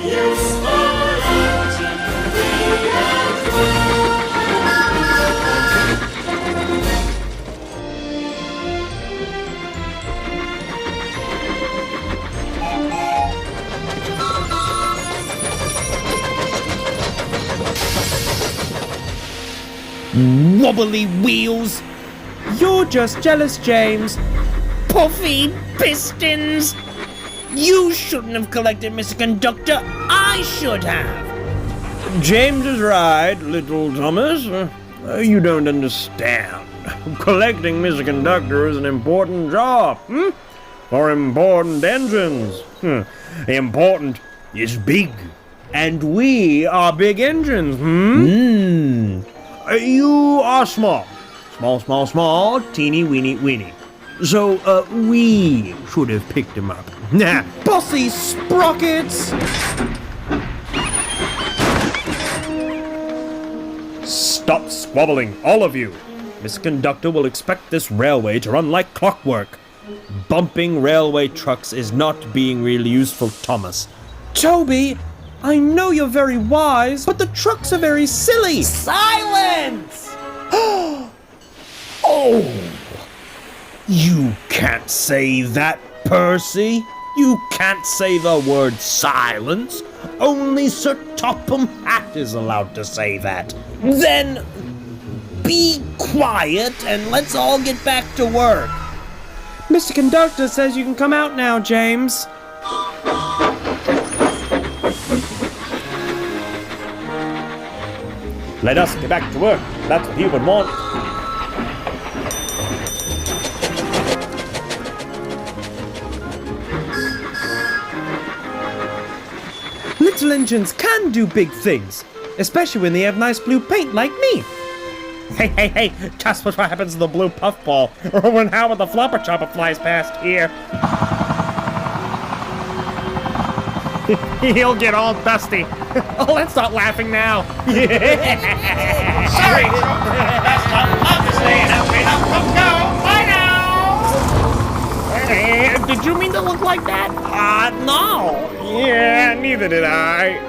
useful engine we are. Wobbly wheels! You're just jealous, James. Puffy pistons! You shouldn't have collected, Mr. Conductor. I should have. James is right, little Thomas. You don't understand. Collecting, Mr. Conductor, is an important job. For important engines. Important is big. And we are big engines. You are small. Small, teeny, weeny. So, we should have picked him up. Bossy sprockets! Stop squabbling, all of you. Miss Conductor will expect this railway to run like clockwork. Bumping railway trucks is not being really useful, Thomas. Toby, I know you're very wise, but the trucks are very silly. Silence! Oh! You can't say that, Percy. You can't say the word silence. Only Sir Topham Hatt is allowed to say that. Then be quiet and let's all get back to work. Mr. Conductor says you can come out now, James. Let us get back to work. That's what he would want. Little engines can do big things, especially when they have nice blue paint like me. Hey, just what happens to the blue puffball, or when Howard the Flopper Chopper flies past here. He'll get all dusty. Oh, let's start laughing now. Sorry, that's not to say that we don't go. Bye now. Did you mean to look like that? No. Yeah, neither did I.